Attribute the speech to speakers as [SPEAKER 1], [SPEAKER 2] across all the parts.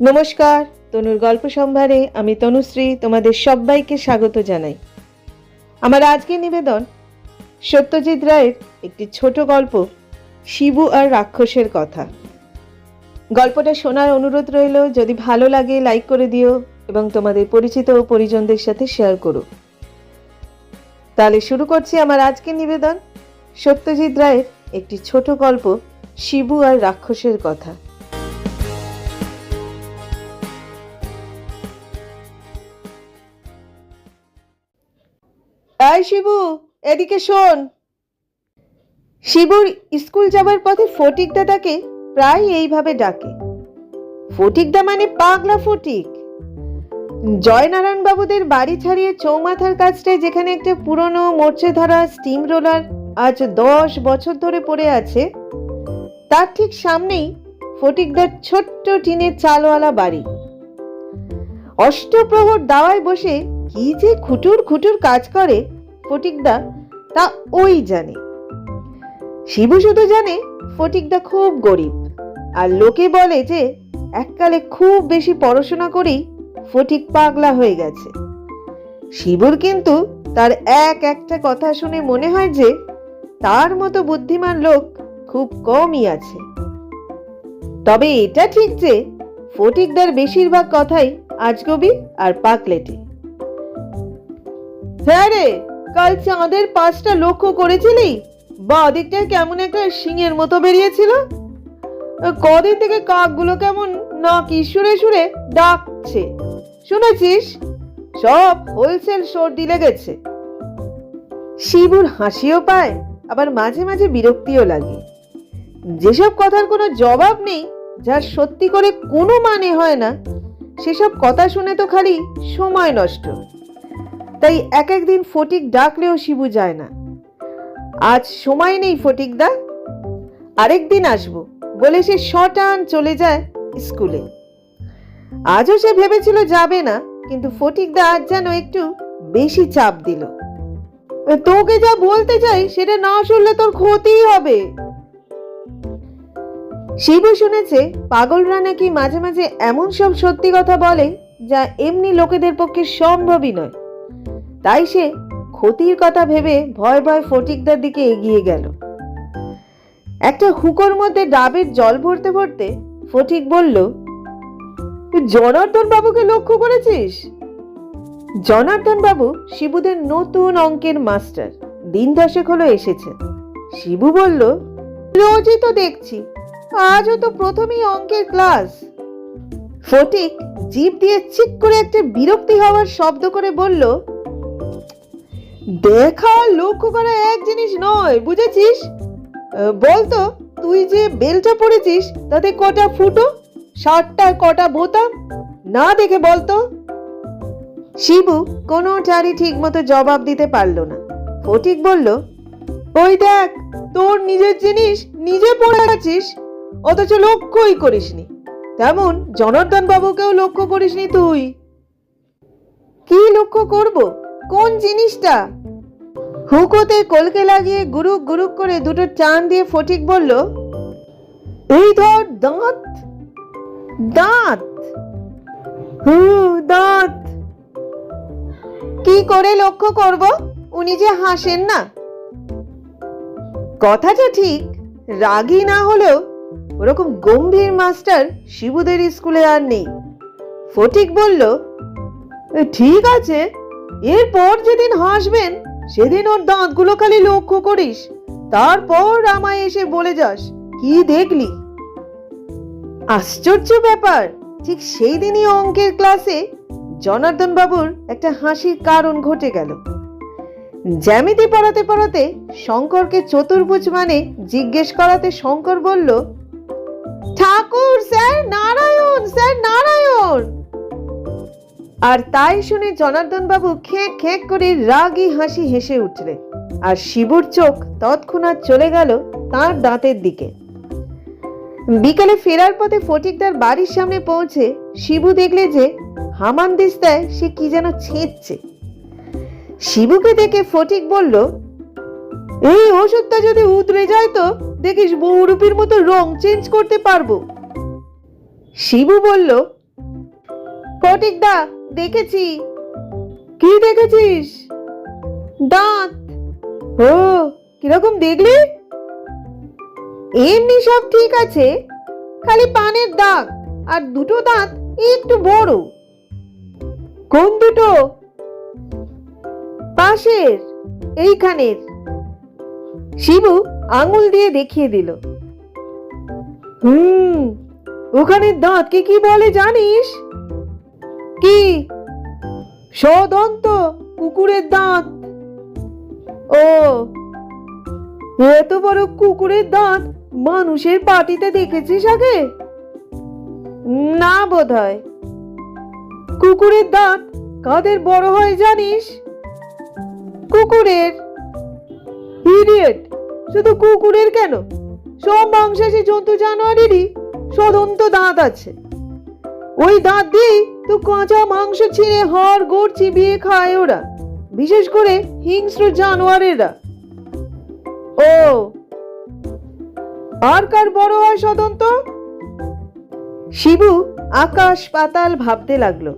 [SPEAKER 1] নমস্কার, তনুর গল্প সম্ভারে আমি তনুশ্রী তোমাদের সবাইকে স্বাগত জানাই। আমার আজকের নিবেদন সত্যজিৎ রায়ের একটি ছোট গল্প, শিবু আর রাক্ষসের কথা। গল্পটা শোনার অনুরোধ রইল। যদি ভালো লাগে লাইক করে দিও এবং তোমাদের পরিচিত ও পরিজনদের সাথে শেয়ার করো। তাহলে শুরু করছি আমার আজকের নিবেদন, সত্যজিৎ রায়ের একটি ছোট গল্প, শিবু আর রাক্ষসের কথা। এই শিবু, এদিকে শোন। শিবুর স্কুল যাবার পথে ফটিকদা তাকে প্রায় এইভাবে ডাকে। ফটিকদা মানে পাগলা ফটিক। জয়নারায়ণ বাবুদের বাড়ি ছাড়িয়ে চৌমাথার কাছটায় যেখানে একটা পুরনো মরচে ধরা স্টিম রোলার আজ 10 বছর ধরে পড়ে আছে, তার ঠিক সামনেই ফটিকদার ছোট্ট টিনের চালওয়ালা বাড়ি। অষ্টপ্রহর দাওয়ায় বসে কি যে খুটুর খুটুর কাজ করে ফটিকদা, তা ওই জানে। শিবু শুধু জানে ফটিকদা খুব গরিব, আর লোকে বলে যে এককালে খুব বেশি পড়াশোনা করেই ফটিক পাগলা হয়ে গেছে। শিবুর কিন্তু তার একটা কথা শুনে মনে হয় যে তার মতো বুদ্ধিমান লোক খুব কমই আছে। তবে এটা ঠিক যে ফটিকদার বেশিরভাগ কথাই আজগবি আর পাকলেটে। হ্যাঁ রে, কাল চাঁদের পাঁচটা লক্ষ্য করেছিলি? বাঁ দিকটায় কেমন একটা শিঙের মতো বেরিয়েছিল। কদিন থেকে কাকগুলো কেমন নাকি সুরে সুরে ডাকছে, শুনেছিস? সব হোলসেল সর্দি লেগেছে। শিবুর হাসিও পায়, আবার মাঝে মাঝে বিরক্তিও লাগে। যেসব কথার কোনো জবাব নেই, যার সত্যি করে কোনো মানে হয় না, সেসব কথা শুনে তো খালি সময় নষ্ট। তাই একদিন ফটিক ডাকলেও শিবু যায় না। আজ সময় নেই ফটিকদা, আরেকদিন আসবো বলে সে শটান চলে যায় স্কুলে। আজও সে ভেবেছিল যাবে না, কিন্তু ফটিকদা আজ যেন একটু বেশি চাপ দিল। তোকে যা বলতে চাই সেটা না শুনলে তোর ক্ষতিই হবে। শিবু শুনেছে পাগলরা নাকি মাঝে মাঝে এমন সব সত্যি কথা বলে যা এমনি লোকেদের পক্ষে সম্ভবই নয়। তাই সে ক্ষতির কথা ভেবে ভয় ভয় ফটিকদার দিকে এগিয়ে গেল। একটা হুকোর মধ্যে ডাবের জল ভরতে ভরতে ফটিক বলল, জনার্দন বাবুকে লক্ষ্য করেছিস? জনার্দন বাবু শিবুদের নতুন অঙ্কের মাস্টার, দিন 10 হলো এসেছেন। শিবু বলল, রোজই তো দেখছি, আজও তো প্রথমেই অঙ্কের ক্লাস। ফটিক জিভ দিয়ে চিক করে একটা বিরক্তি হওয়ার শব্দ করে বলল, দেখা লক্ষ্য করা এক জিনিস নয়, বুঝেছিস? বলতো, তুই যে বেলটা পরেছিস তাতে কটা ফুটো, শার্টটার কটা বোতাম, না দেখে বলতো। শিবু কোনোটারই ঠিক মতো জবাব দিতে পারল না। ফটিক বলল, ওই দেখ, তোর নিজের জিনিস নিজে পরে আছিস, অথচ লক্ষ্যই করিসনি। তেমন জনার্দন বাবুকেও লক্ষ্য করিসনি তুই। কি লক্ষ্য করব? কোন জিনিসটা? হুকোতে কলকে লাগিয়ে গুরুক গুরুক করে দুটো টান দিয়ে ফটিক বলল, এই ধর দাঁত। দাঁত? দাঁত কি করে লক্ষ্য করব? উনি যে হাসেন না। কথাটা ঠিক, রাগী না হলেও ওরকম গম্ভীর মাস্টার শিবুদের স্কুলে আর নেই। ফটিক বলল, ঠিক আছে, এরপর যেদিন হাসবেন সেদিন ওর দাঁতগুলো খালি লক্ষ্য করিস, তারপর আমায় এসে বলে যাস কি দেখলি। আশ্চর্য ব্যাপার, ঠিক সেই দিনই অঙ্কের ক্লাসে জনার্দন বাবুর একটা হাসির কারণ ঘটে গেল। জ্যামিতি পড়াতে পড়াতে শঙ্করকে চতুর্ভুজ মানে জিজ্ঞেস করাতে শঙ্কর বলল, ঠাকুর স্যার নারায়ণ, স্যার নারায়ণ। আর তাই শুনে জনার্দন বাবু খেঁক খেঁক করে রাগী হাসি হেসে উঠলেন, আর শিবুর চোখ তৎক্ষণাৎ চলে গেল তার দাঁতের দিকে। বিকেলে ফেরার পথে ফটিকদার বাড়ির সামনে পৌঁছে শিবু দেখলে যে হামানদিস্তায় সে কি যেন ছেঁচছে। শিবুকে দেখে ফটিক বলল, এই ওষুধটা যদি উতরে যায় তো দেখিস বহুরূপীর মতো রং চেঞ্জ করতে পারবো। শিবু বলল, ফটিকদা, দেখেছি। কি দেখেছিস? দাঁত। ও, কিরকম দেখলি? এমনি সব ঠিক আছে, খালি পানের দাগ আর দুটো দাঁত একটু বড়। কোন দুটো? পাশের, এইখানের। শিবু আঙুল দিয়ে দেখিয়ে দিল। ওখানের দাঁতকে কি বলে জানিস? কি? সদন্ত কুকুরের দাঁত। ও, এত বড় কুকুরের দাঁত মানুষের পাটিতে দেখেছিস আগে? না বোধহয়। কুকুরের দাঁত কাদের বড় হয় জানিস? কুকুরের। ইডিয়েট, শুধু কুকুরের কেন, সব মাংসাশী জন্তু জানোয়ারেরই সদন্ত দাঁত আছে। ওই দাঁত দিয়েই তো কাঁচা মাংস ছিঁড়ে হাড় গোড় চিবিয়ে খায় ওরা, বিশেষ করে হিংস্র জানোয়ারেরা। ও, আর কার বড় হয় সদন্ত? শিবু আকাশ পাতাল ভাবতে লাগলো।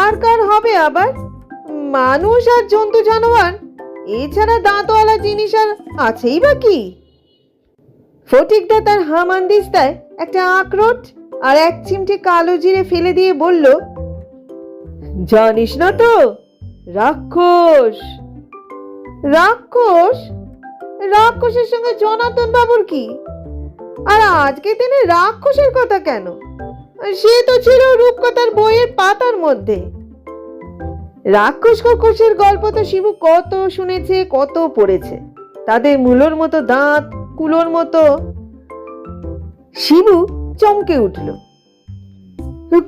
[SPEAKER 1] আর কার হবে আবার? মানুষ আর জন্তু জানোয়ার, এছাড়া দাঁতওয়ালা জিনিস আর আছেই বা কি? ফটিকদা তার হামানদিস্তায় একটা আখরোট আর এক চিমটে কালো জিরে ফেলে দিয়ে বলল, জানিস না তো, রাক্ষস। রাক্ষস? রাক্ষসের সঙ্গে জনার্দন বাবুর কি? আর আজকে তিনি রাক্ষসের কথা কেন? সে তো ছিল রূপকথার বইয়ের পাতার মধ্যে। রাক্ষস খোকসের গল্প তো শিবু কত শুনেছে, কত পড়েছে। তাদের মূলোর মতো দাঁত, কুলোর মতো। শিবু চমকে উঠল।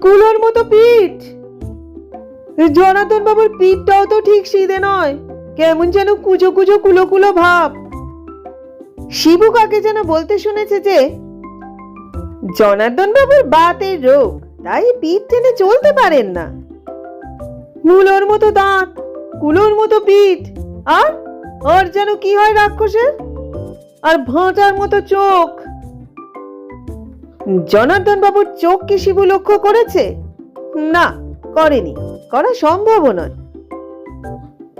[SPEAKER 1] কুলোর মতো পিঠ? জনার্দন বাবুর পিঠটাও তো ঠিক সিধে নয়, কেমন যেন কুচো কুচো কুলো কুলো ভাব। শিবু কাকে যেন বলতে শুনেছে যে জনার্দন বাবুর বাতের রোগ, তাই পিঠ টেনে চলতে পারেন না। মূলোর মতো দাঁত, কুলোর মতো পিঠ, আর ওর যেন কি হয় রাক্ষসের? আর ভাঁটার মতো চোখ। জনার্দন বাবুর চোখ কি শিবু লক্ষ্য করেছে? না, করেনি, করা সম্ভব নয়।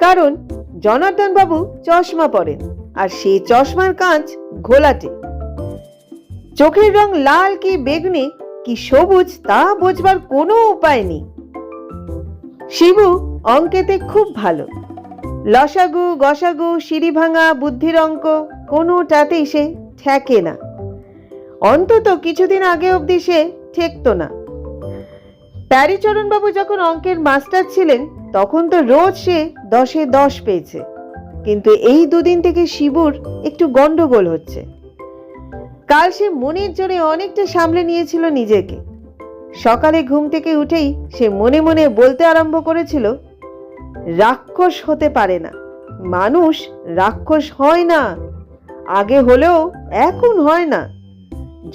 [SPEAKER 1] কারণ জনার্দন বাবু চশমা পরেন, আর সেই চশমার কাঁচ ঘোলাটে। চোখের রং লাল কি বেগুনি কি সবুজ তা বোঝবার কোনো উপায় নেই। শিবু অঙ্কেতে খুব ভালো। লসাগু, গসাগু, সিঁড়ি ভাঙা, বুদ্ধির অঙ্ক কোনোটাতেই সে ঠেকে না। অন্তত কিছুদিন আগে অবধি সে ঠেকতো না। প্যারীচরণ বাবু যখন অঙ্কের মাস্টার ছিলেন তখন তো রোজ সে 10-এ 10 পেয়েছে। কিন্তু এই দুদিন থেকে শিবুর একটু গন্ডগোল হচ্ছে। কাল সে মনের জোরে অনেকটা সামলে নিয়েছিল নিজেকে। সকালে ঘুম থেকে উঠেই সে মনে মনে বলতে আরম্ভ করেছিল, রাক্ষস হতে পারে না, মানুষ রাক্ষস হয় না, আগে হলেও এখন হয় না।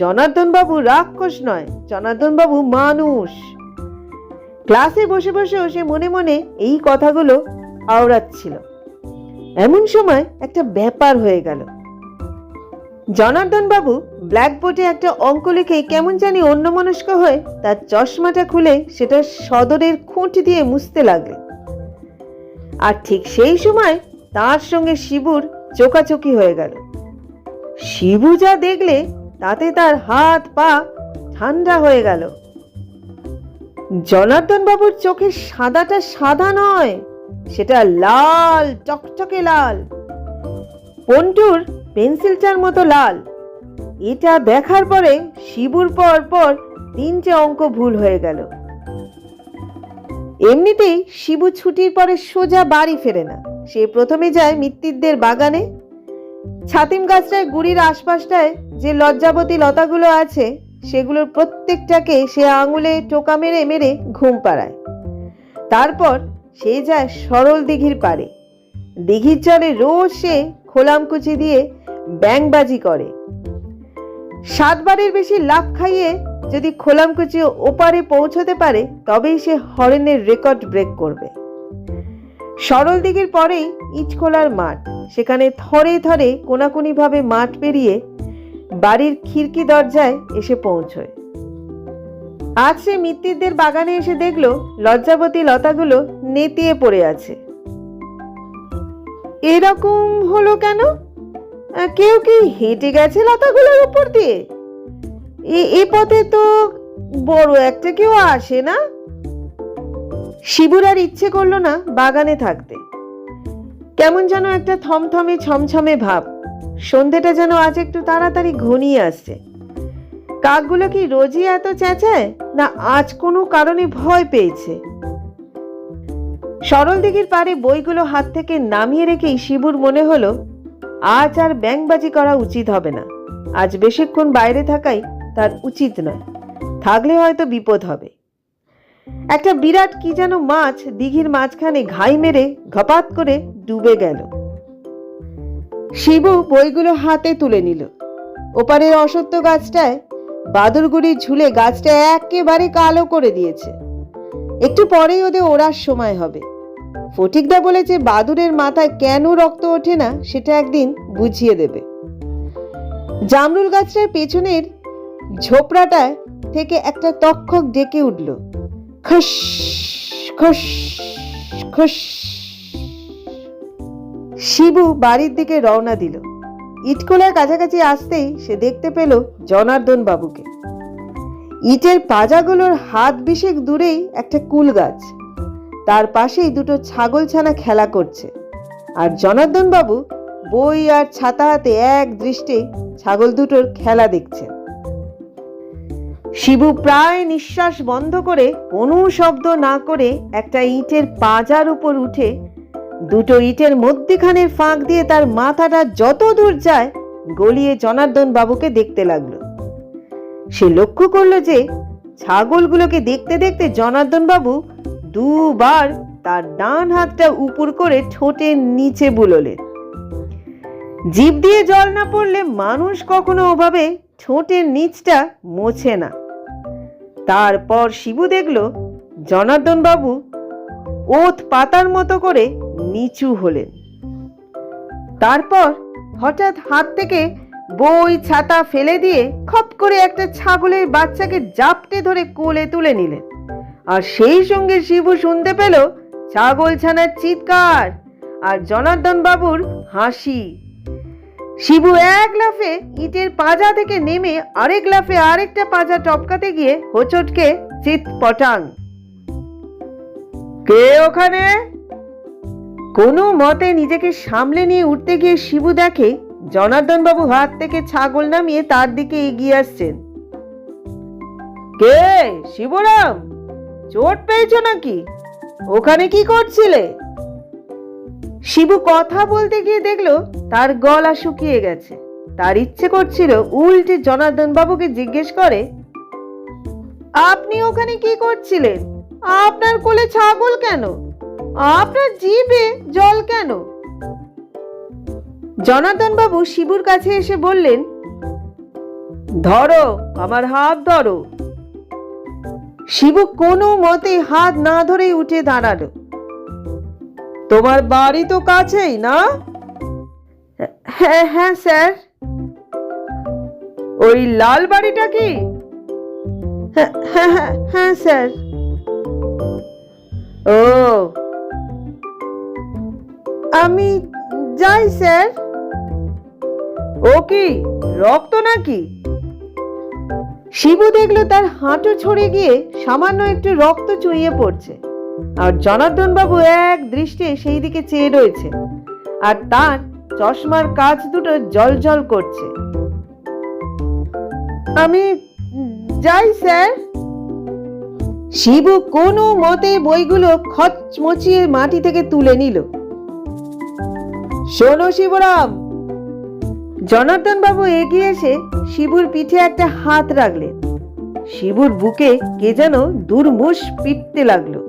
[SPEAKER 1] জনার্দন বাবু রাক্ষস নয়, জনার্দন বাবু মানুষ। ক্লাসে বসে বসেও সে মনে মনে এই কথাগুলো আওড়াচ্ছিল। এমন সময় একটা ব্যাপার হয়ে গেল। জনার্দন বাবু ব্ল্যাকবোর্ডে একটা অঙ্ক লিখে কেমন জানি অন্যমনস্ক হয়ে তার চশমাটা খুলে সেটা সদরের খুঁট দিয়ে মুছতে লাগলেন। আর ঠিক সেই সময় তার সঙ্গে শিবুর চোকাচোকি হয়ে গেল। শিবু যা দেখলে তাতে তার হাত পা ঠান্ডা হয়ে গেল। জনার্দন বাবুর চোখের সাদাটা সাদা নয়, সেটা লাল, চকচকে লাল, পন্টুর পেন্সিলটার মতো লাল। এটা দেখার পরে শিবুর পর পর 3টে অঙ্ক ভুল হয়ে গেল। এমনিতেই শিবু ছুটির পরে সোজা বাড়ি ফেরে না। সে প্রথমে যায় মিত্তিরদের বাগানে। ছাতিম গাছটায় গুড়ির আশপাশটায় যে লজ্জাবতী লতাগুলো আছে সেগুলোর প্রত্যেকটাকে সে আঙুলে টোকা মেরে মেরে ঘুম পাড়ায়। তারপর সে যায় সরল দিঘির পাড়ে। দিঘির জলে রোজ সে খোলামকুচি দিয়ে ব্যাংবাজি করে। 7 বারের বেশি লাফ খাইয়ে যদি খোলামকুচি ওপারে পৌঁছতে পারে তবেই সে হরেনের রেকর্ড ব্রেক করবে। সরল দিঘির পরেই ইটখোলার মাঠ। সেখানে থরে থরে কোনাকুনি ভাবে মাঠ পেরিয়ে বাড়ির খিড়কি দরজায় এসে পৌঁছয়। আজ সে মিত্তিরদের বাগানে এসে দেখলো লজ্জাবতী লতাগুলো নেতিয়ে পড়ে আছে। এরকম হলো কেন? কেউ কি হেঁটে গেছে লতাগুলোর উপর দিয়ে? এ পথে তো বড় একটা কেউ আসে না। শিবুর আর ইচ্ছে করলো না বাগানে থাকতে। কেমন যেন একটা থমথমে ছমছমে ভাব। সন্ধেটা যেন আজ একটু তাড়াতাড়ি ঘনিয়ে আসছে। কাকগুলো কি রোজই এত চেঁচায়, না আজ কোনো কারণে ভয় পেয়েছে? সরল দিঘির পাড়ে বইগুলো হাত থেকে নামিয়ে রেখেই শিবুর মনে হলো আজ আর ব্যাঙবাজি করা উচিত হবে না। আজ বেশিক্ষণ বাইরে থাকাই তার উচিত নয়, থাকলে হয়তো বিপদ হবে। একটা বিরাট কি যেন মাছ দিঘির মাঝখানে ঘাই মেরে ঘপাত করে ডুবে গেল। শিবু বইগুলো হাতে তুলে নিল। ওপারের অসত্য গাছটায় বাদুরগুড়ি ঝুলে গাছটা একেবারে কালো করে দিয়েছে। একটু পরেই ওদের ওড়ার সময় হবে। ফটিকদা বলেছে বাদুরের মাথায় কেন রক্ত ওঠে না সেটা একদিন বুঝিয়ে দেবে। জামরুল গাছটার পেছনের ঝোপড়াটায় থেকে একটা তক্ষক ডেকে উঠল, খস খস খস। শিবু বাড়ির দিকে রওনা দিল। ইটখোলার কাছাকাছি আসতেই সে দেখতে পেল জনার্দন বাবুকে। ইটের পাজাগুলোর হাত বিশেক দূরেই একটা কুল গাছ, তার পাশেই দুটো ছাগলছানা খেলা করছে। আর জনার্দন বাবু বই আর ছাতা হাতে এক দৃষ্টে ছাগল দুটোর খেলা দেখছেন। শিবু প্রায় নিঃশ্বাস বন্ধ করে কোনো শব্দ না করে একটা ইটের পাজার উপর উঠে দুটো ইটের মধ্যখানের ফাঁক দিয়ে তার মাথাটা যত দূর যায় গলিয়ে জনার্দন বাবুকে দেখতে লাগলো। সে লক্ষ্য করলো যে ছাগলগুলোকে দেখতে দেখতে জনার্দন বাবু দুবার তার ডান হাতটা উপর করে ঠোঁটের নিচে বুলোলেন। জিভ দিয়ে জল না পড়লে মানুষ কখনো ওভাবে ঠোঁটের নিচটা মোছে না। তারপর শিবু দেখলো জনার্দন বাবু ওত পাতার মতো করে নিচু হলেন। তারপর হঠাৎ হাত থেকে বই ছাতা ফেলে দিয়ে খপ করে একটা ছাগলের বাচ্চাকে জাপটে ধরে কোলে তুলে নিলেন। আর সেই সঙ্গে শিবু শুনতে পেল ছাগলছানার চিৎকার আর জনার্দন বাবুর হাসি। শিবু এক লাফে ইটের পাজা থেকে নেমে আরেক লাফে আরেকটা পাজা টপকাতে গিয়ে হোঁচটকে চিৎপটাং। কে ওখানে? কোনো মতে নিজেকে সামলে নিয়ে উঠতে গিয়ে শিবু দেখে জনার্দন বাবু হাত থেকে ছাগল নামিয়ে তার দিকে এগিয়ে আসছেন। কে? শিবরাম, চোট পেয়েছো নাকি? ওখানে কি করছিলে? শিবু কথা বলতে গিয়ে দেখলো তার গলা শুকিয়ে গেছে। তার ইচ্ছে করছিল উল্টে জনার্দন বাবুকে জিজ্ঞেস করে, আপনি ওখানে কি করছিলেন? আপনার কোলে ছাগল কেন? আপনার জিভে জল কেন? জনার্দন বাবু শিবুর কাছে এসে বললেন, ধরো, আমার হাত ধরো। শিবু কোনো মতে হাত না ধরেই উঠে দাঁড়ালো। তোমার বাড়ি তো কাছেই না? হ্যাঁ হ্যাঁ স্যার। ওই লাল বাড়িটা কি? হ্যাঁ হ্যাঁ হ্যাঁ স্যার। ও, আমি যাই স্যার। ও কি রক্ত নাকি? শিবু দেখলো তার হাঁটু ছড়ে গিয়ে সামান্য একটু রক্ত চুইয়ে পড়ছে। আর জনার্দন বাবু এক দৃষ্টে সেই দিকে চেয়ে রয়েছে, আর তার চশমার কাঁচ দুটো জলজল করছে। আমি যাই স্যার। শিবু কোনো মতে বইগুলো খচমচিয়ে মাটি থেকে তুলে নিল। শোনো শিবরাম। জনার্দন বাবু এগিয়ে এসে শিবুর পিঠে একটা হাত রাখলেন। শিবুর বুকে কে যেন দুর্মুষ পিটতে লাগলো।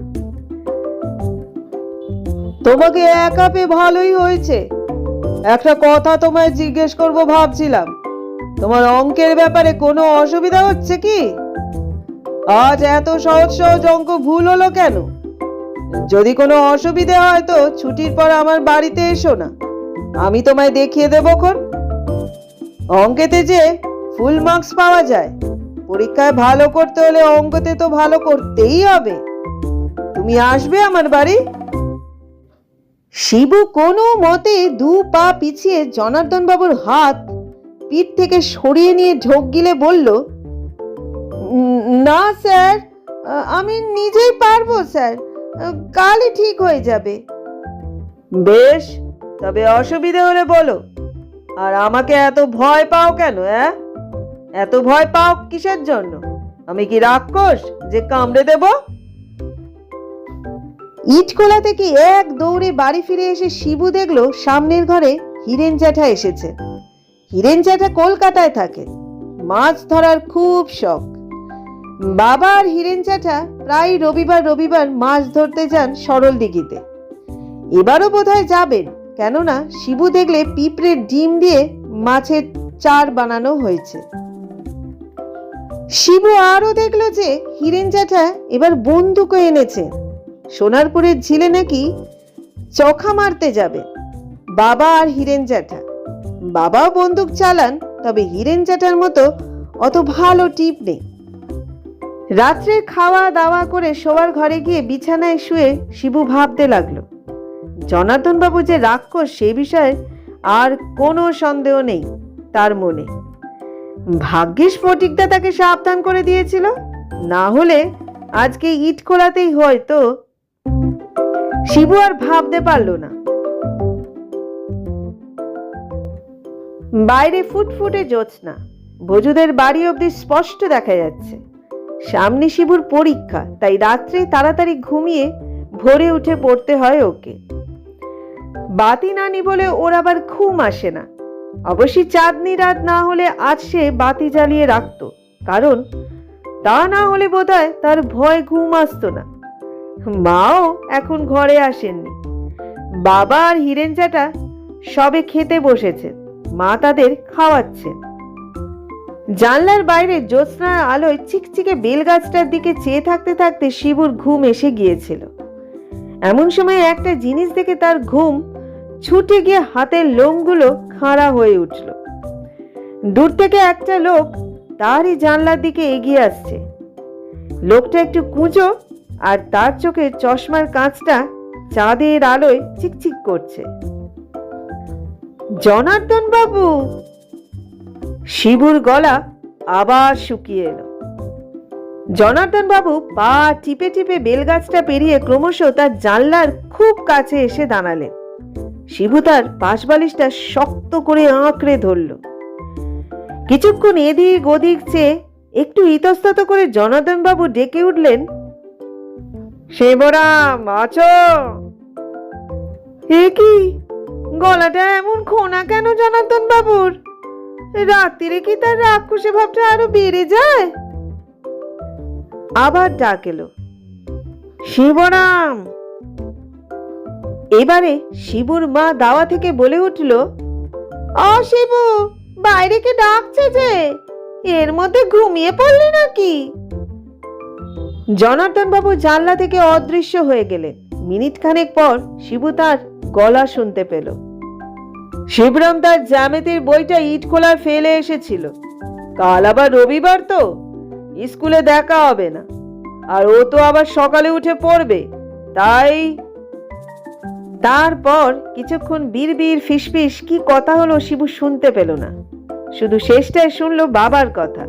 [SPEAKER 1] তোমাকে একা পেয়ে ভালোই হয়েছে। একটা কথা তোমায় জিজ্ঞেস করব ভাবছিলাম। তোমার অঙ্কের ব্যাপারে কোনো অসুবিধা হচ্ছে কি? আজ এত সহজ সহজ অঙ্ক ভুল হলো কেন? যদি কোনো অসুবিধা হয় তো ছুটির পর আমার বাড়িতে এসো না, আমি তোমায় দেখিয়ে দেবো। অঙ্কেতে যে ফুল মার্কস পাওয়া যায়, পরীক্ষায় ভালো করতে হলে অঙ্কতে তো ভালো করতেই হবে। তুমি আসবে আমার বাড়ি? শিবু কোনো মতে 2 পা পিছিয়ে জনার্দন বাবুর হাত পিঠ থেকে সরিয়ে নিয়ে ঢোক গিলে বলল, না স্যার, আমি নিজেই পারবো স্যার, কালই ঠিক হয়ে যাবে। বেশ, তবে অসুবিধা হলে বলো। আর আমাকে এত ভয় পাও কেন? এত ভয় পাও কিসের জন্য? আমি কি রাক্ষস যে কামড়ে দেব? ইটখোলা থেকে এক দৌড়ে বাড়ি ফিরে এসে শিবু দেখলো সামনের ঘরে হীরেন জ্যাঠা এসেছে। হীরেন জ্যাঠা কলকাতায় থাকে, মাছ ধরার খুব শখ। বাবা আর হীরেন জ্যাঠা প্রায় রবিবার রবিবার মাছ ধরতে যান সরল দিঘিতে। এবারও বোধহয় যাবেন, কেননা শিবু দেখলে পিঁপড়ের ডিম দিয়ে মাছের চার বানানো হয়েছে। শিবু আরও দেখলো যে হীরেন জ্যাঠা এবার বন্দুকও এনেছে। সোনারপুরের ঝিলে নাকি চোখা মারতে যাবে বাবা আর হীরেন জ্যাঠা। বাবাও বন্দুক চালান, তবে হীরেন জ্যাঠার মতো অত ভালো টিপ নেই। রাত্রে খাওয়া দাওয়া করে শোয়ার ঘরে গিয়ে বিছানায় শুয়ে শিবু ভাবতে লাগলো, জনার্দন বাবু যে রাক্ষস সে বিষয়ে আর কোনো সন্দেহ নেই তার মনে। ভাগ্যিস ফটিকদা তাকে সাবধান করে দিয়েছিল, না হলে আজকে ইটখোলাতেই হয়তো। শিবু আর ভাবতে পারল না। বাইরে ফুটফুটে জ্যোৎস্না, ভজুদের বাড়ি অবধি স্পষ্ট দেখা যাচ্ছে। সামনে শিবুর পরীক্ষা, তাই রাত্রে তাড়াতাড়ি ঘুমিয়ে ভোরে উঠে পড়তে হয় ওকে। বাতি না নিভলে ওর আবার ঘুম আসে না। অবশ্যই চাঁদনি রাত না হলে আজ সে বাতি জ্বালিয়ে রাখত, কারণ তা না হলে বোধহয় তার ভয় ঘুম আসতো না। মাও এখন ঘরে আসেননি। বাবা আর হীরেন জ্যাঠা সবে খেতে বসেছেন, মা তাদের খাওয়াচ্ছেন। জানলার বাইরে জ্যোৎস্নার আলোয় চিকচিকে বেলগাছটার দিকে চেয়ে থাকতে থাকতে শিবুর ঘুম এসে গিয়েছিল। এমন সময় একটা জিনিস দেখে তার ঘুম ছুটে গিয়ে হাতের লোমগুলো খাড়া হয়ে উঠল। দূর থেকে একটা লোক তারই জানলার দিকে এগিয়ে আসছে। লোকটা একটু কুঁচো, আর তার চোখে চশমার কাঁচটা চাঁদের আলোয় চিকচিক করছে। জনার্দন বাবু! শিবুর গলা আবার শুকিয়ে এলো। জনার্দন বাবু পা টিপে টিপে বেলগাছটা পেরিয়ে ক্রমশ তার জানলার খুব কাছে এসে দাঁড়ালেন। শিবু তার পাশবালিশটা শক্ত করে আঁকড়ে ধরল। কিছুক্ষণ এদিক ওদিক চেয়ে একটু ইতস্তত করে জনার্দন বাবু ডেকে উঠলেন, শিবরাম, আছো? এ কি, গলাটা এমন খোনা কেন জনার্দন বাবুর? রাত্রিরে কি তার রাক্ষসে ভাবটা আরো বেড়ে যায়? আবার ডাক এলো, শিবরাম। এবারে শিবুর মা দাওয়া থেকে বলে উঠল, শিবু, বাইরে কে ডাকছে যে? এর মধ্যে ঘুমিয়ে পড়লি নাকি? জনার্দন বাবু জানলা থেকে অদৃশ্য হয়ে গেলেন। মিনিট খানেক পর শিবু তার গলা শুনতে পেল। শিবরাম তার জ্যামিতির বইটা ইটখোলায় ফেলে এসেছিল। কাল আবার রবিবার, তো স্কুলে দেখা হবে না, আর ও তো আবার সকালে উঠে পড়বে, তাই। তারপর কিছুক্ষণ বিড়বিড় ফিসফিস কি কথা হলো শিবু শুনতে পেল না, শুধু শেষটায় শুনলো বাবার কথা।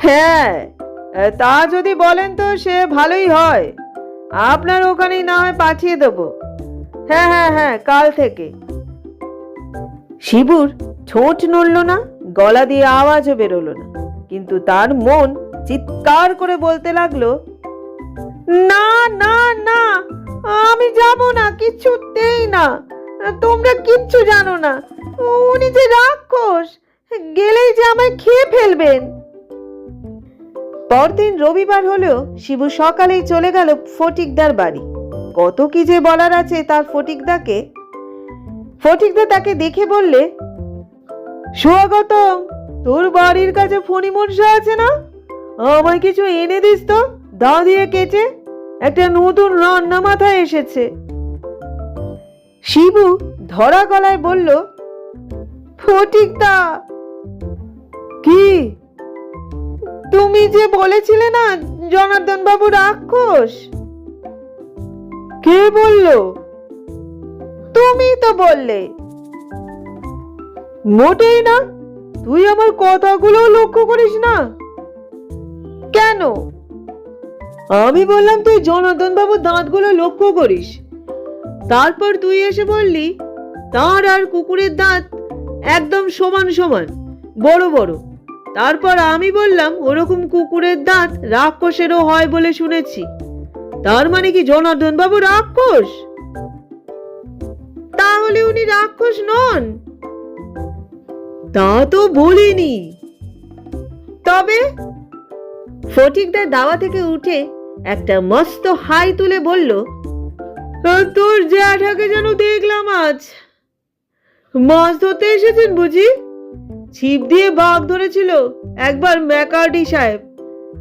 [SPEAKER 1] হ্যাঁ, তা যদি বলেন তো সে ভালোই হয়। আপনার ওখানেই না হয় পাঠিয়ে দেবো। হ্যাঁ হ্যাঁ হ্যাঁ, কাল থেকে। শিবুর ঠোঁট নড়ল না, গলা দিয়ে আওয়াজও বেরোলো না, কিন্তু তার মন চিৎকার করে বলতে লাগলো, না না না, আমি যাব না, কিছুতেই না। তোমরা কিচ্ছু জানো না, উনি যে রাক্ষস, গেলেই যে আমায় খেয়ে ফেলবেন। পরদিন রবিবার হলেও শিবু সকালেই চলে গেল ফটিকদার বাড়ি। কত কি যে বলার আছে তার ফটিকদাকে। ফটিকদা তাকে দেখে বললে, সুগতম, তোর বাড়ির কাছে ফণিমনসা আছে না? আমায় কিছু এনে দিস তো, দা দিয়ে কেটে। একটা নতুন রান্না মাথায় এসেছে। শিবু ধরা গলায় বলল, ফটিকদা। কি? তুমি যে বলেছিলে না জনার্দন বাবু রাক্ষস। কে বললো? তুমি তো বললে। মোটেই না, তুই আমার কথাগুলো লক্ষ্য করিস না কেন? আমি বললাম তুই জনার্দন বাবুর দাঁতগুলো লক্ষ্য করিস, তারপর তুই এসে বললি তার আর কুকুরের দাঁত একদম সমান সমান বড় বড়। তারপর আমি বললাম ওরকম কুকুরের দাঁত রাক্ষসেরও হয় বলে শুনেছি। তার মানে কি জনার্দন বাবু রাক্ষস? তাহলে উনি রাক্ষস নন? তা তো বলিনি। তবে ফটিকদা দাওয়া থেকে উঠে একটা মস্ত হাই তুলে বলল, তোর জ্যাঠাকে যেন দেখলাম আজ। মাছ ধরতে এসেছেন বুঝি? ছিপ দিয়ে বাঘ ধরেছিল একবার ম্যাকার্ডি সাহেব,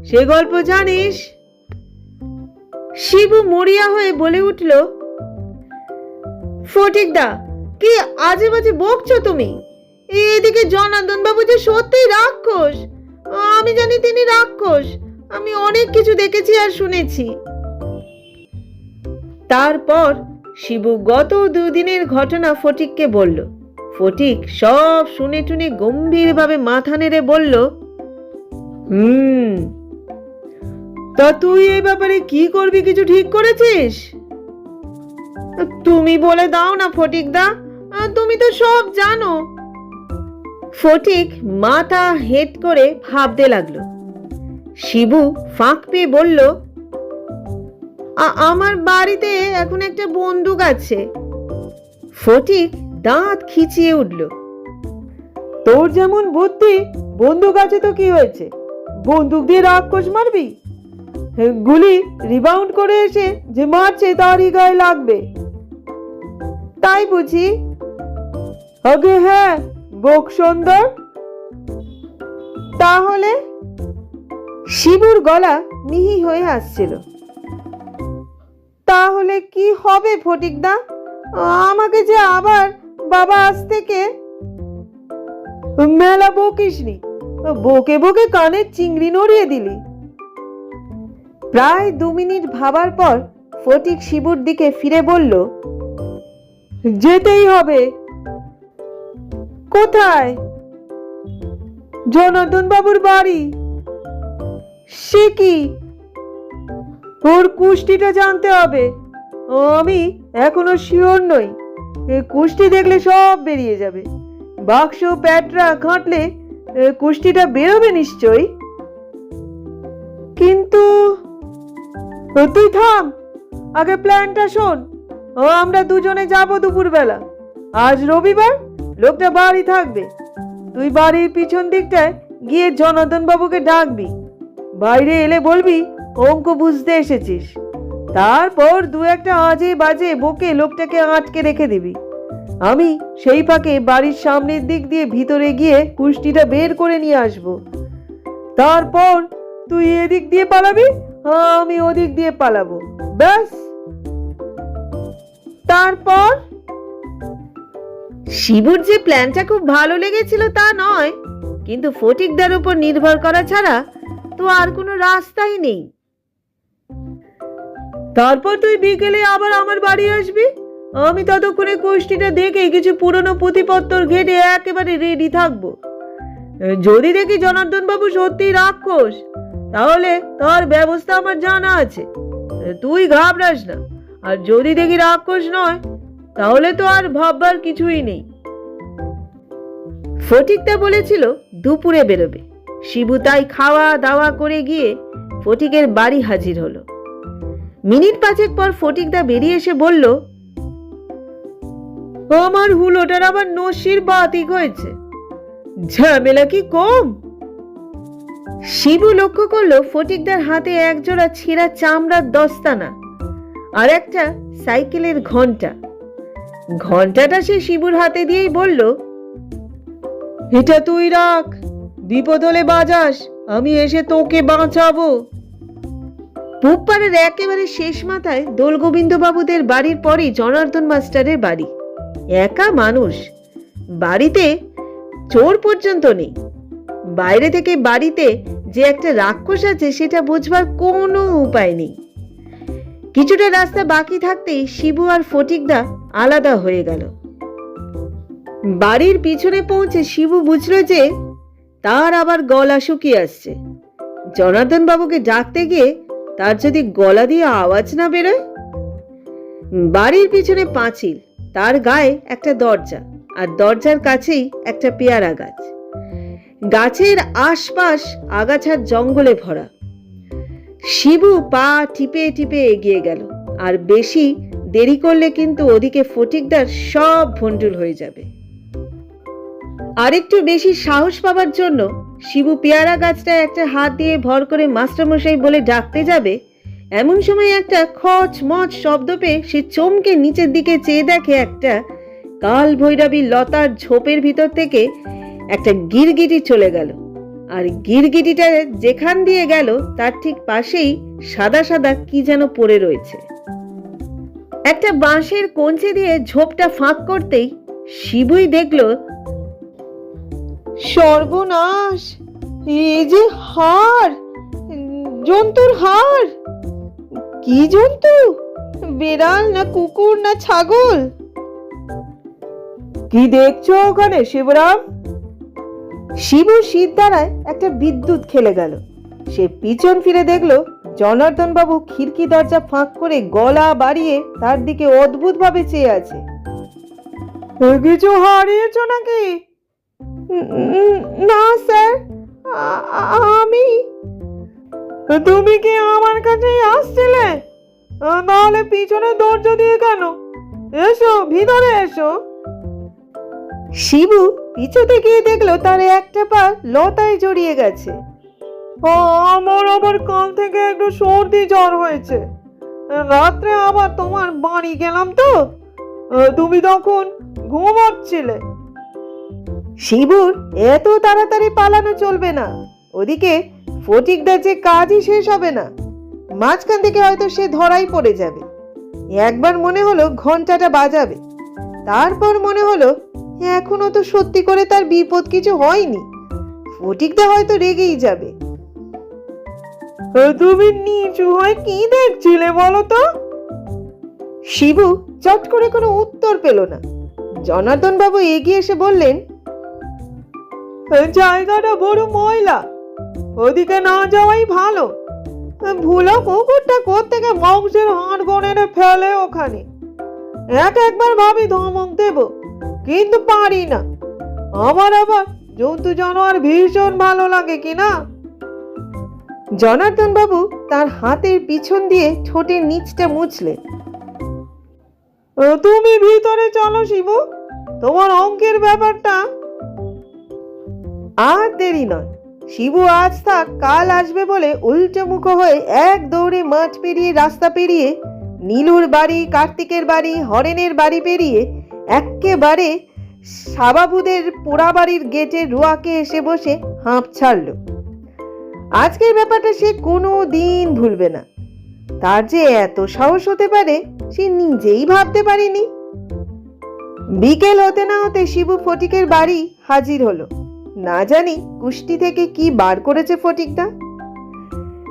[SPEAKER 1] সে গল্প জানিস? শিবু মরিয়া হয়ে বলে উঠল, ফটিকদা কি আজে বাজে বকছো তুমি? এদিকে জনার্দন বাবু যে সত্যিই রাক্ষস। আমি জানি তিনি রাক্ষস, আমি অনেক কিছু দেখেছি আর শুনেছি। তারপর শিবু গত দুদিনের ঘটনা ফটিককে বলল। ফটিক সব শুনে টুনে গম্ভীরভাবে মাথা নেড়ে বলল, তা তুই এই ব্যাপারে কি করবি, কিছু ঠিক করেছিস? তুমি বলে দাও না ফটিকদা, তুমি তো সব জানো। ফটিক মাথা হেট করে ভাবতে লাগলো। শিবু ফাঁক পেয়ে বলল, আমার বাড়িতে এখন একটা বন্দুক আছে। ফটিক দাঁত খিচিয়ে উঠল। তোর যেমন বুদ্ধি, বন্দুক আছে তো কি হয়েছে? বন্দুক দিয়ে রাক্ষস মারবি? গুলি রিবাউন্ড করে এসে যে মারছে তারই গায়ে লাগবে, তাই বুঝি? আগে হ্যাঁ, বোক সুন্দর। তাহলে? শিবুর গলা মিহি হয়ে আসছিল। তাহলে কি হবে ফটিকদা? আমাকে যে আবার বাবা আজ থেকে মেলা বকিসনি, বকে বকে কানের চিংড়ি নড়িয়ে দিলি। প্রায় 2 মিনিট ভাবার পর ফটিক শিবুর দিকে ফিরে বলল, যেতেই হবে। কোথায়? জনার্দন বাবুর বাড়ি। সে কি? ওর কুষ্টিটা জানতে হবে। আমি এখনো শিওর নই। কুষ্টি দেখলে সব বেরিয়ে যাবে। বাক্স প্যাটরা ঘাঁটলে কুষ্টিটা বেরোবে নিশ্চয়ই। কিন্তু তুই থাম, আগে প্ল্যানটা শোন। আমরা দুজনে যাব দুপুরবেলা। আজ রবিবার, লোকটা বাড়ি থাকবে। তুই বাড়ির পিছন দিকটায় গিয়ে জনার্দন বাবুকে ডাকবি। বাইরে এলে বলবি অঙ্ক বুঝতে এসেছিস। তারপর 2-1 আজে বাজে বকে লোকটাকে আটকে রেখে দিবি। আমি সেই ফাঁকে বাড়ির সামনের দিক দিয়ে ভিতরে গিয়ে কুষ্টিটা বের করে নিয়ে আসব। তারপর তুই এদিক দিয়ে পালাবি, আমি ওদিক দিয়ে পালাবো, ব্যাস। তারপর? শিবুর যে প্ল্যানটা খুব ভালো লেগেছিল তা নয়, কিন্তু ফটিকদার উপর নির্ভর করা ছাড়া তো আর কোনো রাস্তাই নেই। তারপর তুই বিকেলে আবার আমার বাড়ি আসবি। আমি ততক্ষণে কুষ্টিটা দেখে কিছু পুরনো পুঁথিপত্র ঘেটে একেবারে রেডি থাকবো। যদি দেখি জনার্দন বাবু সত্যি রাক্ষস, তাহলে তার ব্যবস্থা আমার জানা আছে, তুই ঘাবড়াস না। আর যদি দেখি রাক্ষস নয়, তাহলে তো আর ভাববার কিছুই নেই। ফটিকদা বলেছিল দুপুরে বেরোবে। শিবু তাই খাওয়া দাওয়া করে গিয়ে ফটিকের বাড়ি হাজির হলো। মিনিট 5 পর ফটিকদা বেরিয়ে এসে বলল, আমার হুলোটার আবার নসির বাতিক হয়েছে, ঝামেলা কি কম? শিবু লক্ষ্য করলো ফটিকদার হাতে একজোড়া ছেঁড়া চামড়ার দস্তানা আর একটা সাইকেলের ঘন্টা। ঘন্টাটা সে শিবুর হাতে দিয়েই বলল, এটা তুই রাখ, বিপদ হলে বাজাস, আমি এসে তোকে বাঁচাবো। পুবপাড়ার একেবারে শেষ মাথায় দোলগোবিন্দ বাবুদের বাড়ির পরেই জনার্দন মাস্টারের বাড়ি। একা মানুষ, বাড়িতে চোর পর্যন্ত নেই। বাইরে থেকে বাড়িতে যে একটা রাক্ষস আছে সেটা বুঝবার কোনো উপায় নেই। কিছুটা রাস্তা বাকি থাকতেই শিবু আর ফটিকদা আলাদা হয়ে গেল। বাড়ির পিছনে পৌঁছে শিবু বুঝল যে তার আবার গলা শুকিয়ে আসছে। জনার্দন বাবুকে ডাকতে গিয়ে তার যদি গলা দিয়ে আওয়াজ না বেরোয়। বাড়ির পিছনে পাঁচিল, তার গায়ে একটা দরজা, আর দরজার কাছেই একটা পেয়ারা গাছ। গাছের আশপাশ আগাছার জঙ্গলে ভরা। শিবু পা টিপে টিপে এগিয়ে গেল, আর বেশি দেরি করলে কিন্তু ওদিকে ফটিকদার সব ভন্ডুল হয়ে যাবে। আরেকটু বেশি সাহস পাবার জন্য শিবু পেয়ারা গাছটায় একটা হাত দিয়ে ভর করে মাস্টারমশাই বলে ডাকতে যাবে, এমন সময় একটা খচ মচ শব্দ পেয়ে সে চমকে নিচের দিকে চেয়ে দেখে একটা কাল ভৈরবী লতার ঝোপের ভিতর থেকে একটা গিরগিটি চলে গেল। আর গিরগিটিটা যেখান দিয়ে গেল তার ঠিক পাশেই সাদা সাদা কি যেন পড়ে রয়েছে। একটা বাঁশের কঞ্চি দিয়ে ঝোপটা ফাঁক করতেই শিবুই দেখল, সর্বনাশ, এই যে হাড়, জন্তুর হাড়। কি জন্তু? বেড়াল না কুকুর না ছাগল? কি দেখছো ওখানে শিবরাম? শিবু শীত দ্বারায় একটা বিদ্যুৎ খেলে গেল। সে পিছন ফিরে দেখলো জনার্দন বাবু খিড়কি দরজা ফাঁক করে গলা বাড়িয়ে তার দিকে অদ্ভুত ভাবে চেয়ে আছে। কিছু হারিয়েছ নাকি? না স্যার, আমি। তুমি কি আমার কাছেই আসছিলে? নাহলে পিছনে দরজা দিয়ে কেন? এসো, ভিতরে এসো। শিবু পিছুতে গিয়ে দেখলো তার একটা পা লতায় জড়িয়ে গেছে। আমার আবার কাল থেকে একটু সর্দি জ্বর হয়েছে। রাত্রে আবার তোমার বাড়ি গেলাম তো, তুমি তখন ঘুমাচ্ছিলে। শিবুর এত তাড়াতাড়ি পালানো চলবে না, ওদিকে ফটিকদার যে কাজই শেষ হবে না। মাঝখান থেকে হয়তো সে ধরাই পড়ে যাবে। একবার মনে হলো ঘন্টাটা বাজাবে, তারপর মনে হলো এখনো তো সত্যি করে তার বিপদ কিছু হয়নি, ফটিকদা হয়তো রেগেই যাবে। তুমি নিচু হয়ে কি দেখছিলে বলো তো? শিবু চট করে কোনো উত্তর পেল না। জনার্দন বাবু এগিয়ে এসে বললেন, জায়গাটা বড় ময়লা, ওদিকে না যাওয়াই ভালো। ভুলো কুকুরটা কোত্থেকে মাংসের হাড় গনে ফেলে ওখানে। একবার ভাবি ধমক দেব, কিন্তু পারি না। আমার আবার জন্তু জানোয়ার ভীষণ ভালো লাগে কিনা। জনার্দন বাবু তার হাতের পিছন দিয়ে ঠোঁটের নিচটা মুছলেন। তুমি ভিতরে চলো শিবু, তোমার অঙ্কের ব্যাপারটা। আর দেরি নয়, শিবু আজ থাক কাল আসবে বলে উল্টো মুখ হয়ে এক দৌড়ে মাঠ পেরিয়ে, রাস্তা পেরিয়ে, নীলুর বাড়ি, কার্তিকের বাড়ি, হরেনের বাড়ি পেরিয়ে একেবারে সাবাবুদের পোড়া বাড়ির গেটে রোয়াকে এসে বসে হাঁপ ছাড়ল। আজকের ব্যাপারটা সে কোনো দিন ভুলবে না। তার যে এত সাহস হতে পারে সে নিজেই ভাবতে পারেনি। বিকেল হতে না হতে শিবু ফটিকের বাড়ি হাজির হলো। না জানি কুষ্টি থেকে কি বার করেছে ফটিকদা।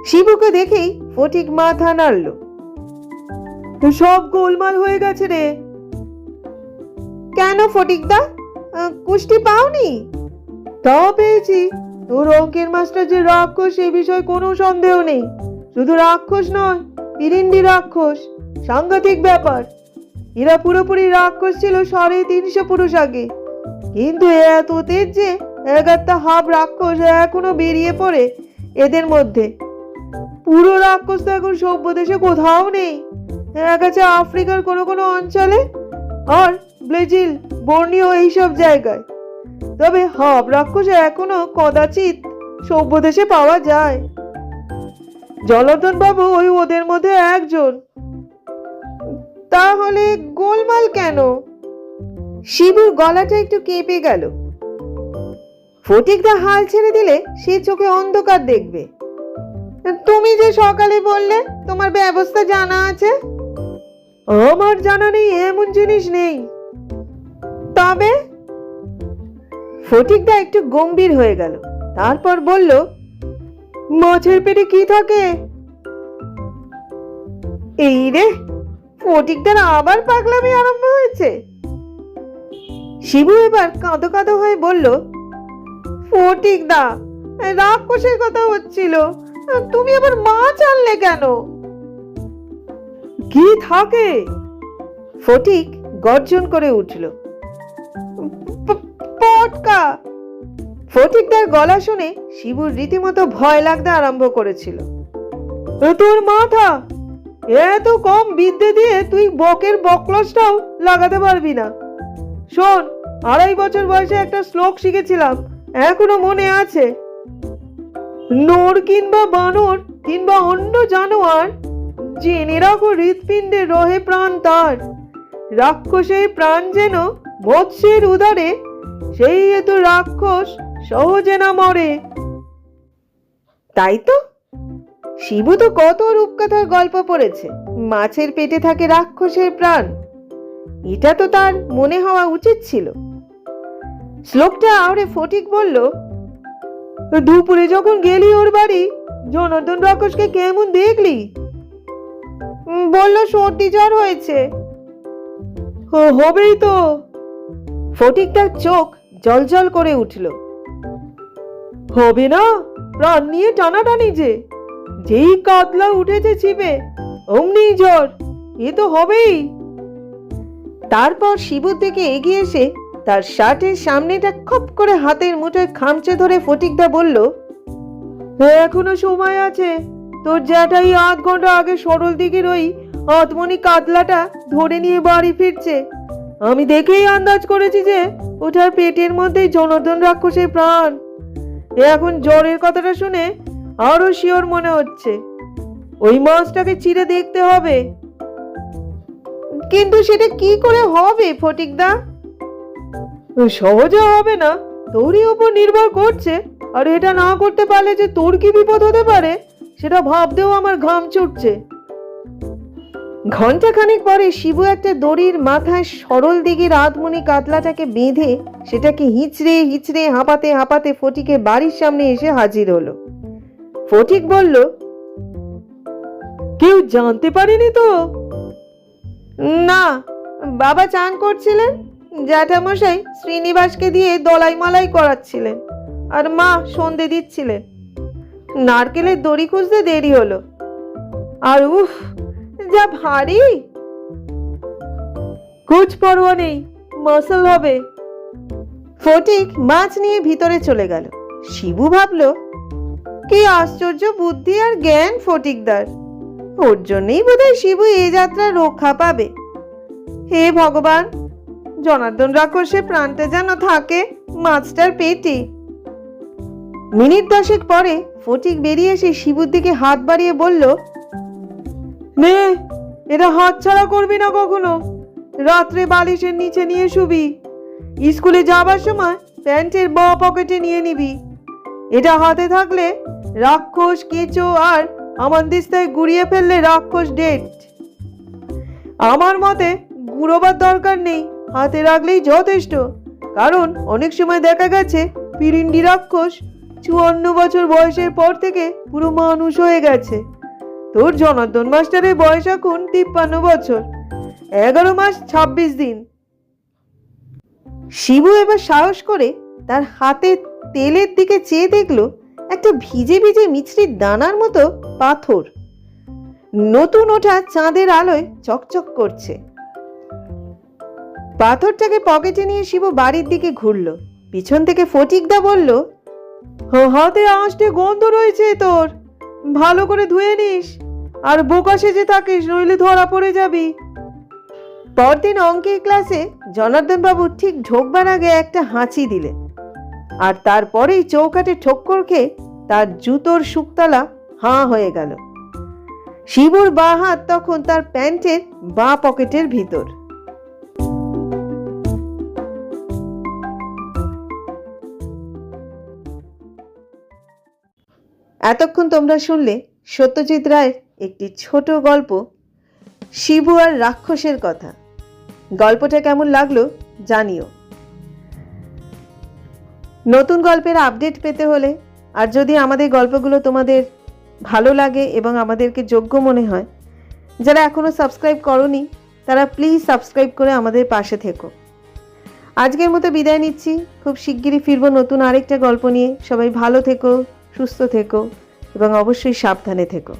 [SPEAKER 1] শিবুকে দেখেই ফটিক মাথা নাড়ল। সব গোলমাল হয়ে গেছে রে। কেন ফটিকদা, কুষ্টি পাওনি? তা পেয়েছি। তোর অঙ্কের মাস্টার যে রাক্ষস সে বিষয়ে কোনো সন্দেহ নেই। শুধু রাক্ষস নয়, পিরিন্ডি রাক্ষস। সাংঘাতিক ব্যাপার। এরা পুরোপুরি রাক্ষস ছিল 350 পুরুষ আগে, কিন্তু এত তেজ যে একটা হাফ রাক্ষস এখনো বেরিয়ে পড়ে এদের মধ্যে। পুরো রাক্ষস তো এখন সভ্য দেশে কোথাও নেই, আছে আফ্রিকার কোনো কোনো অঞ্চলে আর ব্রাজিল, বর্নিও এইসব জায়গায়। তবে হাফ রাক্ষস এখনো কদাচিৎ সভ্য দেশে পাওয়া যায়। জনার্দন বাবু ওই ওদের মধ্যে একজন। তাহলে গোলমাল কেন? শিবুর গলাটা একটু কেঁপে গেল। ফটিকদা হাল ছেড়ে দিলে সে চোখে অন্ধকার দেখবে। তুমি যে সকালে বললে তোমার ব্যবস্থা জানা আছে। আমার জানা নেই এমন জিনিস নেই। তবে? ফটিকদা একটু গম্ভীর হয়ে গেল, তারপর বলল, মাছের পেটে কি থাকে? এই রে, ফটিকদার আবার পাগলামি আরম্ভ হয়েছে। শিবু এবার কাঁদো কাঁদো হয়ে বলল, ফটিকদা, রাক্ষসের কথা হচ্ছিল, তুমি আবার মাছ আনলে কেন? কি থাকে? ফটিক গর্জন করে উঠল, পটকা। ফটিকদার গলা শুনে শিবুর রীতিমতো ভয় লাগতে আরম্ভ করেছিল। তোর মাথা, এত কম বিদ্যে দিয়ে তুই বকের বকলসটাও লাগাতে পারবি না। শোন, 2.5 বছর বয়সে একটা শ্লোক শিখেছিলাম, এখনো মনে আছে। নোর কিংবা বানর কিংবা অন্য জানোয়ার, জেনে রাখো হৃৎপিণ্ডে রহে প্রাণ তার, রাক্ষসের প্রাণ যেন মৎস্যের উদরে, সেই হেতু রাক্ষস সহজে না মরে। তাই তো, শিবু তো কত রূপকথার গল্প পড়েছে, মাছের পেটে থাকে রাক্ষসের প্রাণ। এটা তো তার মনে হওয়া উচিত ছিল। শ্লোকটা আওড়ে ফটিক বলল, দুপুরে যখন গেলি ওর বাড়ি, জনার্দন রাক্ষসকে কেমন দেখলি? বলল সর্দি জ্বর হয়েছে। হবেই তো। ফটিক তার চোখ জলজল করে উঠল। হবে না, প্রাণ নিয়ে টানাটানি যে, যেই কাতলা উঠেছে ছিপে অমনি জ্বর, এ তো হবেই। তারপর শিবুর দিকে এগিয়ে এসে তার শার্টের সামনেটা খপ করে হাতের মুঠোয় খামচে ধরে ফটিকদা বলল, এখনো সময় আছে। তোর জ্যাঠাই 8 ঘন্টা আগে সরল দিকের ওই আত্মনি কাতলাটা ধরে নিয়ে বাড়ি ফিরছে। আমি দেখেই আন্দাজ করেছি যে ওটার পেটের মধ্যেই জনার্দন রাক্ষসের প্রাণ। এখন জ্বরের কথাটা শুনে আরো শিওর মনে হচ্ছে। ওই মাছটাকে চিরে দেখতে হবে। কিন্তু সেটা কি করে হবে ফটিকদা? সহজে হবে না, তোরই উপর নির্ভর করছে। আর এটা না করতে পারলে যে তোর কি বিপদ হতে পারে সেটা ভাবতেও আমার ঘাম ছুটছে। ঘন্টাখানেক পরে শিবু একটা দড়ির মাথায় সরল দিঘির আধমনি কাতলাটাকে বেঁধে সেটাকে হিচড়ে হিচড়ে হাঁপাতে হাঁপাতে ফটিকের বাড়ির সামনে এসে হাজির হলো। ফটিক বলল, কেউ জানতে পারেনি তো? না, বাবা চান করছিলেন, জ্যাঠামশাই শ্রীনিবাসকে দিয়ে দলাই মালাই করাচ্ছিলেন, আর মা সন্ধে দিচ্ছিলেন। নারকেলের দড়ি খুঁজতে দেরি হলো। আর উফ, যা ভারী। কুছ পরোয়া নেই, মাসল হবে। ফটিক মাছ নিয়ে ভিতরে চলে গেল। শিবু ভাবল, কি আশ্চর্য বুদ্ধি আর জ্ঞান ফটিকদার। ওর জন্যই বোধহয় শিবু এই যাত্রা রক্ষা পাবে। হে ভগবান, জনার্দন রাক্ষসের প্রাণটা যেন থাকে মাছটার পেটে। মিনিট 10 পরে ফটিক বেরিয়ে এসে শিবুর দিকে হাত বাড়িয়ে বলল, নে, এটা হাত ছাড়া করবি না কখনো। রাত্রে বালিশের নিচে নিয়ে শুবি। স্কুলে যাবার সময় প্যান্টের বাঁ পকেটে নিয়ে নিবি। এটা হাতে থাকলে রাক্ষস, কেঁচো আর আমানদিস্তায় গুড়িয়ে ফেললে রাক্ষস ডেট। আমার মতে গুঁড়োবার দরকার নেই, হাতে রাখলেই যথেষ্ট। কারণ অনেক সময় দেখা গেছে পিরিন্ডি রাক্ষস 54 বছর বয়সের পর থেকে পুরো মানুষ হয়ে গেছে। তোর জনার্দন মাস্টারের বয়স এখন 53 বছর, 11 মাস 26 দিন। শিবু এবার সাহস করে তার হাতে তেলের দিকে চেয়ে দেখলো একটা ভিজে ভিজে মিছরির দানার মতো পাথর, নতুন ওঠা চাঁদের আলোয় চকচক করছে। পাথরটাকে পকেটে নিয়ে শিবু বাড়ির দিকে ঘুরলো। পিছন থেকে ফটিকদা বলল, হাতে আঁশটে গন্ধ রয়েছে তোর, ভালো করে ধুয়ে নিস। আর বোকা সেজে থাকিস, নইলে ধরা পড়ে যাবি। পরদিন অঙ্কের ক্লাসে জনার্দন বাবু ঠিক ঢোকবার আগে একটা হাঁচি দিলেন, আর তারপরেই চৌকাঠে ঠক্কর খেয়ে তার জুতোর শুকতলা হাঁ হয়ে গেল। শিবুর বাঁ হাত তখন তার প্যান্টের বাঁ পকেটের ভিতর। এতক্ষণ তোমরা শুনলে সত্যজিৎ রায়ের একটি ছোট গল্প, শিবু আর রাক্ষসের কথা। গল্পটা কেমন লাগলো জানিও। নতুন গল্পের আপডেট পেতে হলে আর যদি আমাদের গল্পগুলো তোমাদের ভালো লাগে এবং আমাদেরকে যোগ্য মনে হয়, যারা এখনও সাবস্ক্রাইব করনি তারা প্লিজ সাবস্ক্রাইব করে আমাদের পাশে থেকো। আজকের মতো বিদায় নিচ্ছি, খুব শিগগিরই ফিরবো নতুন আরেকটা গল্প নিয়ে। সবাই ভালো থেকো, সুস্থ থেকো এবং অবশ্যই সাবধানে থেকো।